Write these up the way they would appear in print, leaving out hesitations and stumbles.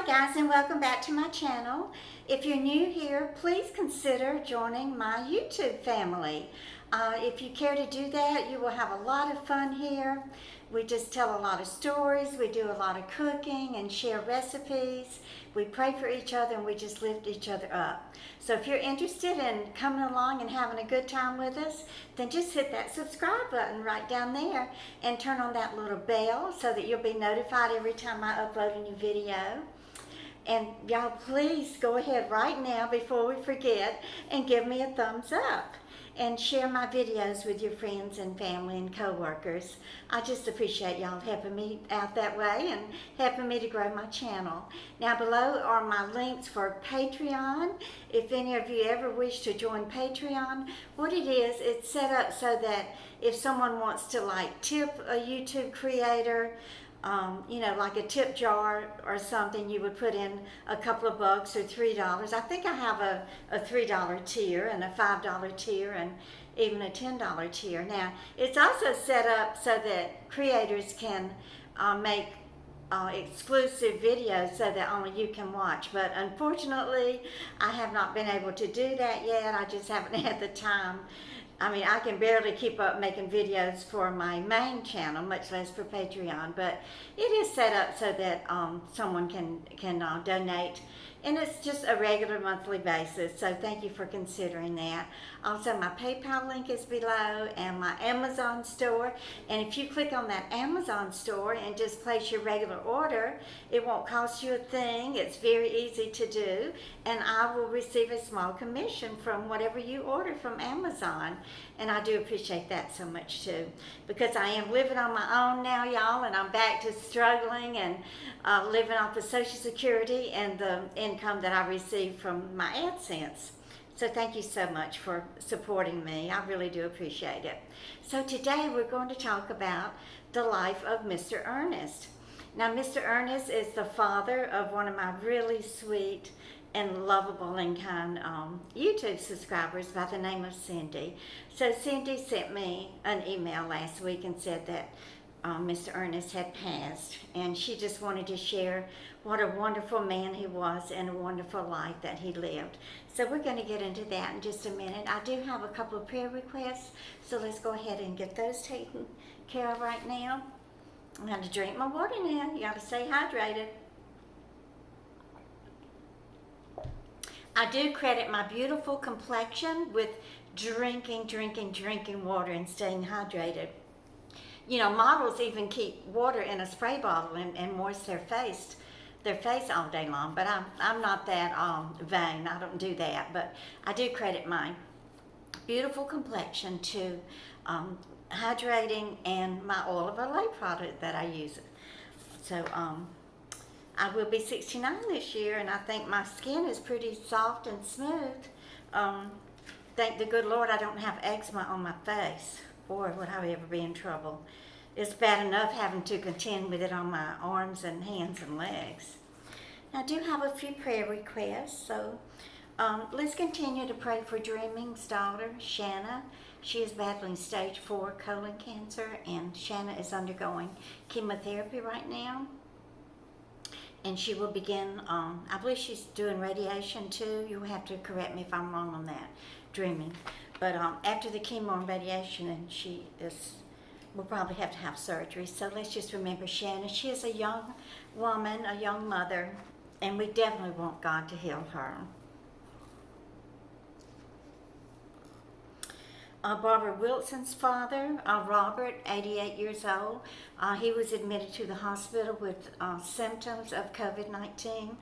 guys, and welcome back to my channel. If you're new here, please consider joining my YouTube family. If you care to do that, you will have a lot of fun here. We just tell a lot of stories, we do a lot of cooking and share recipes. We pray for each other and we just lift each other up. So if you're interested in coming along and having a good time with us, then just hit that subscribe button right down there and turn on that little bell so that you'll be notified every time I upload a new video. And y'all, please go ahead right now before we forget and give me a thumbs up and share my videos with your friends and family and co-workers. I just appreciate y'all helping me out that way and helping me to grow my channel. Now below are my links for Patreon. If any of you ever wish to join Patreon, what it is, it's set up so that if someone wants to like tip a YouTube creator, you know, like a tip jar or something, you would put in a couple of bucks or $3. I think I have a $3 tier and a $5 tier and even a $10 tier. Now, it's also set up so that creators can make exclusive videos so that only you can watch. But unfortunately, I have not been able to do that yet. I just haven't had the time. I mean, I can barely keep up making videos for my main channel, much less for Patreon, but it is set up so that someone can donate, and it's just a regular monthly basis, so thank you for considering that. Also, my PayPal link is below and my Amazon store, and if you click on that Amazon store and just place your regular order, it won't cost you a thing. It's very easy to do, and I will receive a small commission from whatever you order from Amazon. And I do appreciate that so much too, because I am living on my own now, y'all, and I'm back to struggling and living off the Social Security and the income that I receive from my AdSense. So thank you so much for supporting me. I really do appreciate it. So today we're going to talk about the life of Mr. Ernest. Now, Mr. Ernest is the father of one of my really sweet and lovable and kind YouTube subscribers by the name of Cindy. So Cindy sent me an email last week and said that Mr. Ernest had passed, and she just wanted to share what a wonderful man he was and a wonderful life that he lived. So we're going to get into that in just a minute. I do have a couple of prayer requests, so let's go ahead and get those taken care of right now. I'm going to drink my water now. You got to stay hydrated. I do credit my beautiful complexion with drinking water and staying hydrated. You know, models even keep water in a spray bottle and moisten their face all day long, but I'm not that vain. I don't do that, but I do credit my beautiful complexion to hydrating and my oil of Olay product that I use. So I will be 69 this year, and I think my skin is pretty soft and smooth. Thank the good Lord I don't have eczema on my face. Boy, would I ever be in trouble. It's bad enough having to contend with it on my arms and hands and legs. Now, I do have a few prayer requests, so let's continue to pray for Dreaming's daughter, Shanna. She is battling stage 4 colon cancer, and Shanna is undergoing chemotherapy right now. And she will begin, I believe she's doing radiation too. You'll have to correct me if I'm wrong on that, Dreaming. But after the chemo and radiation, and will probably have to have surgery. So let's just remember Shanna. She is a young woman, a young mother, and we definitely want God to heal her. Barbara Wilson's father, Robert, 88 years old. He was admitted to the hospital with symptoms of COVID-19.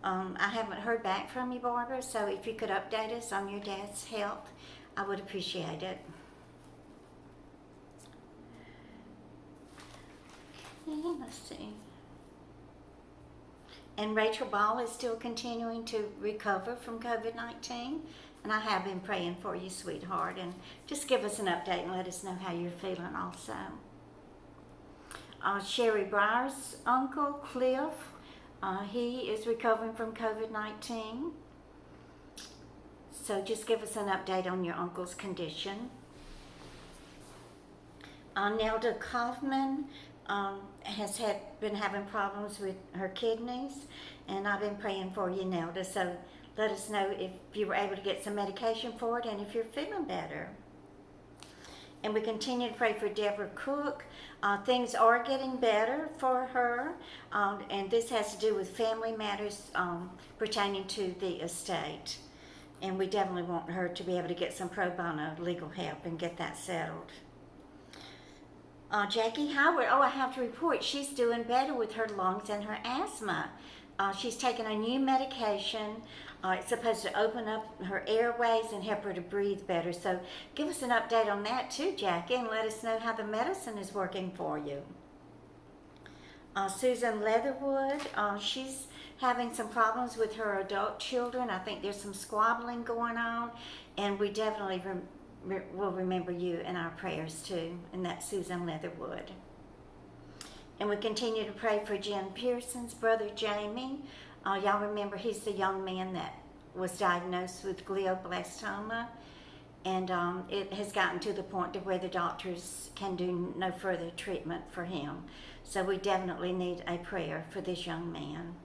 I haven't heard back from you, Barbara, so if you could update us on your dad's health, I would appreciate it. Okay, let's see. And Rachel Ball is still continuing to recover from COVID-19. And I have been praying for you, sweetheart. And just give us an update and let us know how you're feeling also. Sherry Breyer's uncle, Cliff, he is recovering from COVID-19. So just give us an update on your uncle's condition. Nelda Kaufman has been having problems with her kidneys, and I've been praying for you, Nelda. So let us know if you were able to get some medication for it and if you're feeling better. And we continue to pray for Deborah Cook. Things are getting better for her, and this has to do with family matters pertaining to the estate. And we definitely want her to be able to get some pro bono legal help and get that settled. Jackie Howard, I have to report, she's doing better with her lungs and her asthma. She's taken a new medication. It's supposed to open up her airways and help her to breathe better. So give us an update on that too, Jackie, and let us know how the medicine is working for you. Susan Leatherwood, she's having some problems with her adult children. I think there's some squabbling going on, and we definitely will remember you in our prayers too, and that's Susan Leatherwood. And we continue to pray for Jen Pearson's brother Jamie. Y'all remember he's the young man that was diagnosed with glioblastoma, and it has gotten to the point to where the doctors can do no further treatment for him. So we definitely need a prayer for this young man.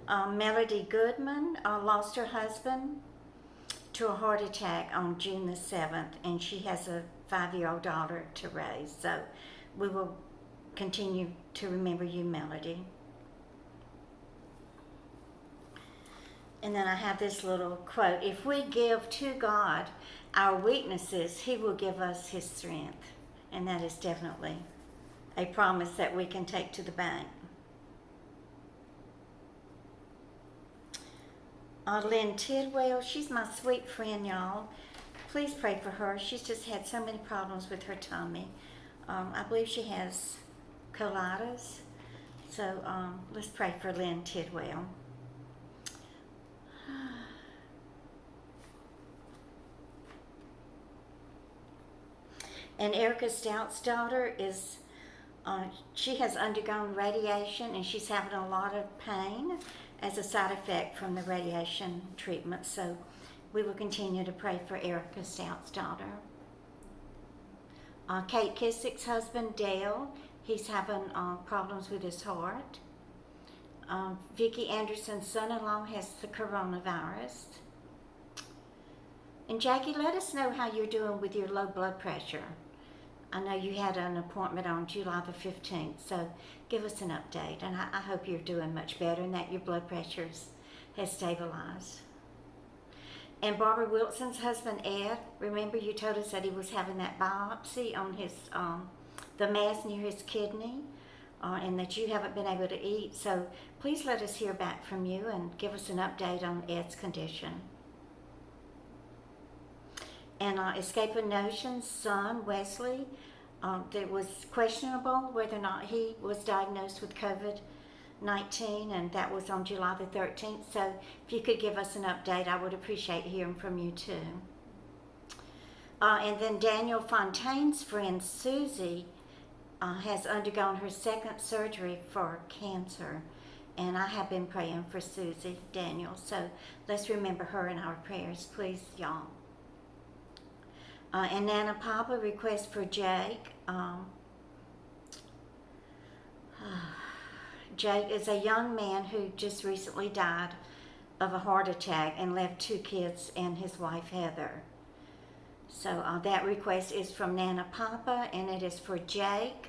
Melody Goodman lost her husband to a heart attack on June the 7th, and she has a 5-year-old daughter to raise. So we will continue to remember you, Melody. And then I have this little quote: if we give to God our weaknesses, He will give us His strength. And that is definitely a promise that we can take to the bank. Lynn Tidwell, she's my sweet friend, y'all. Please pray for her. She's just had so many problems with her tummy. I believe she has colitis. So let's pray for Lynn Tidwell. And Erica Stout's daughter is, she has undergone radiation, and she's having a lot of pain as a side effect from the radiation treatment. So we will continue to pray for Erica Stout's daughter. Kate Kissick's husband, Dale, he's having problems with his heart. Vicki Anderson's son-in-law has the coronavirus. And Jackie, let us know how you're doing with your low blood pressure. I know you had an appointment on July the 15th, so give us an update. And I hope you're doing much better and that your blood pressure has stabilized. And Barbara Wilson's husband, Ed, remember you told us that he was having that biopsy on his the mass near his kidney, and that you haven't been able to eat. So please let us hear back from you and give us an update on Ed's condition. And Escaping Notion's son, Wesley, it was questionable whether or not he was diagnosed with COVID-19, and that was on July the 13th. So if you could give us an update, I would appreciate hearing from you too. And then Daniel Fontaine's friend, Susie, has undergone her second surgery for cancer. And I have been praying for Susie, Daniel. So let's remember her in our prayers, please, y'all. And Nana Papa requests for Jake. Jake is a young man who just recently died of a heart attack and left 2 kids and his wife Heather. So that request is from Nana Papa, and it is for Jake.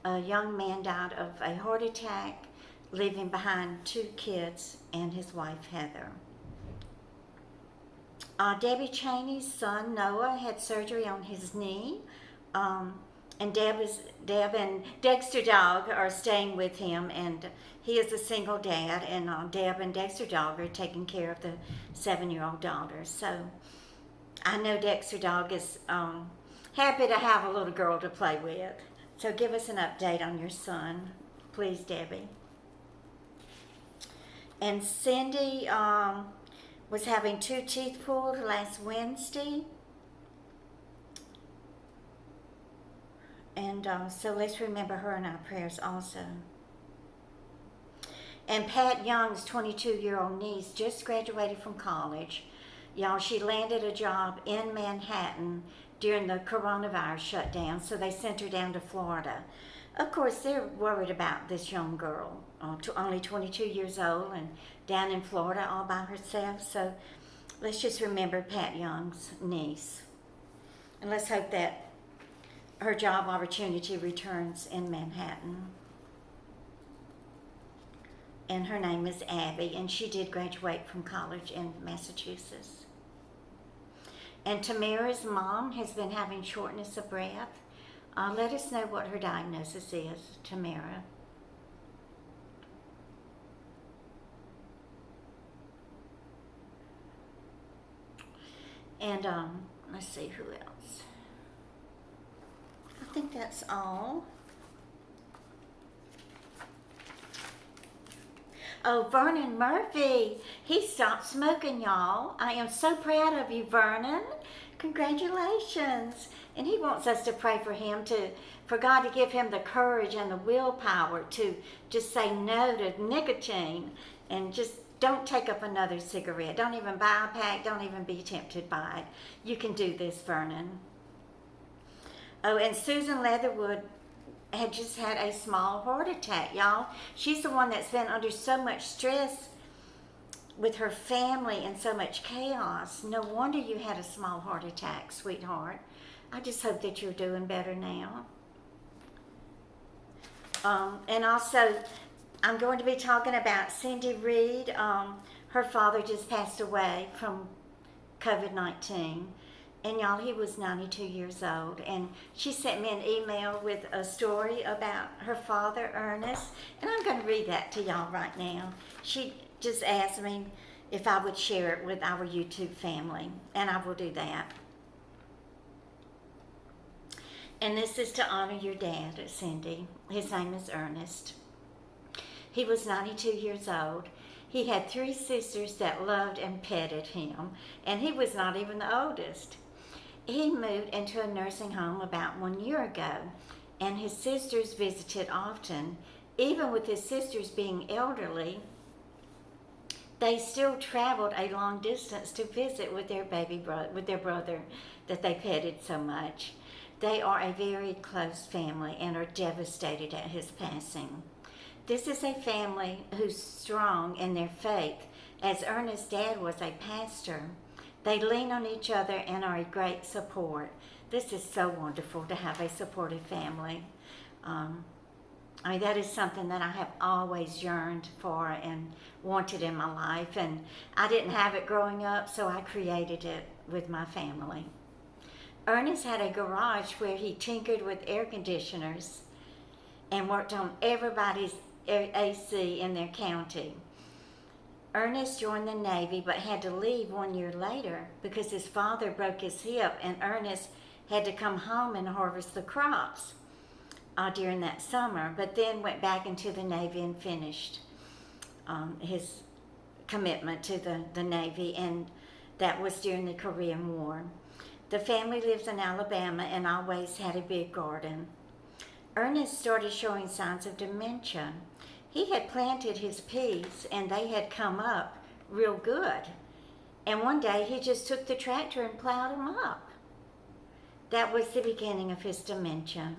A young man died of a heart attack, leaving behind 2 kids and his wife Heather. Debbie Cheney's son Noah had surgery on his knee, and Deb and Dexter Dog are staying with him, and he is a single dad, and Deb and Dexter Dog are taking care of the 7-year-old daughter. So I know Dexter Dog is happy to have a little girl to play with. So give us an update on your son, please, Debbie. And Cindy was having 2 teeth pulled last Wednesday. And so let's remember her in our prayers also. And Pat Young's 22-year-old niece just graduated from college. Y'all, she landed a job in Manhattan during the coronavirus shutdown, so they sent her down to Florida. Of course, they're worried about this young girl, only 22 years old and down in Florida all by herself. So let's just remember Pat Young's niece. And let's hope that her job opportunity returns in Manhattan. And her name is Abby, and she did graduate from college in Massachusetts. And Tamara's mom has been having shortness of breath. Let us know what her diagnosis is, Tamara. And let's see who else. I think that's all. Oh, Vernon Murphy. He stopped smoking, y'all. I am so proud of you, Vernon. Congratulations. And he wants us to pray for him, for God to give him the courage and the willpower to just say no to nicotine and just don't take up another cigarette. Don't even buy a pack. Don't even be tempted by it. You can do this, Vernon. Oh, and Susan Leatherwood had just had a small heart attack, y'all. She's the one that's been under so much stress with her family and so much chaos. No wonder you had a small heart attack, sweetheart. I just hope that you're doing better now. And also, I'm going to be talking about Cindy Reed. Her father just passed away from COVID-19. And y'all, he was 92 years old. And she sent me an email with a story about her father, Ernest. And I'm going to read that to y'all right now. She just asked me if I would share it with our YouTube family. And I will do that. And this is to honor your dad, Cindy. His name is Ernest. He was 92 years old. He had 3 sisters that loved and petted him. And he was not even the oldest. He moved into a nursing home about 1 year ago, and his sisters visited often. Even with his sisters being elderly, they still traveled a long distance to visit with their brother that they petted so much. They are a very close family and are devastated at his passing. This is a family who's strong in their faith, as Ernest's dad was a pastor. They lean on each other and are a great support. This is so wonderful to have a supportive family. That is something that I have always yearned for and wanted in my life. And I didn't have it growing up, so I created it with my family. Ernest had a garage where he tinkered with air conditioners and worked on everybody's AC in their county. Ernest joined the Navy but had to leave 1 year later because his father broke his hip, and Ernest had to come home and harvest the crops during that summer, but then went back into the Navy and finished his commitment to the Navy, and that was during the Korean War. The family lives in Alabama and always had a big garden. Ernest started showing signs of dementia. He had planted his peas and they had come up real good. And one day he just took the tractor and plowed them up. That was the beginning of his dementia.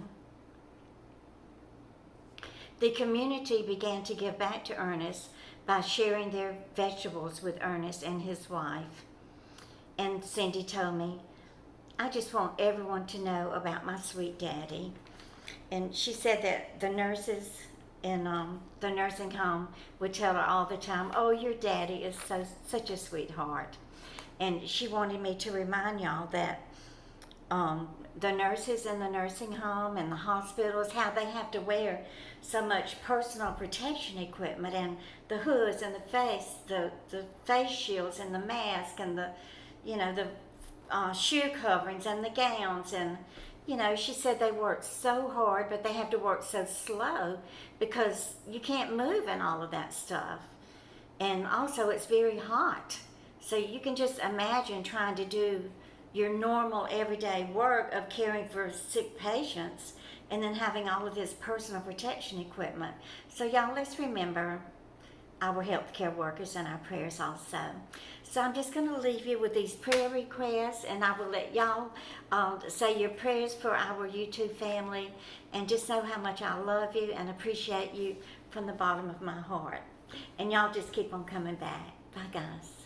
The community began to give back to Ernest by sharing their vegetables with Ernest and his wife. And Cindy told me, I just want everyone to know about my sweet daddy. And she said that the nurses in the nursing home would tell her all the time, oh, your daddy is such a sweetheart. And she wanted me to remind y'all that the nurses in the nursing home and the hospitals, how they have to wear so much personal protection equipment, and the hoods and the face shields and the mask and the shoe coverings and the gowns. And she said they work so hard, but they have to work so slow because you can't move in all of that stuff. And also it's very hot. So you can just imagine trying to do your normal everyday work of caring for sick patients and then having all of this personal protection equipment. So y'all, let's remember our healthcare workers in our prayers also. So I'm just going to leave you with these prayer requests, and I will let y'all say your prayers for our YouTube family, and just know how much I love you and appreciate you from the bottom of my heart. And y'all just keep on coming back. Bye, guys.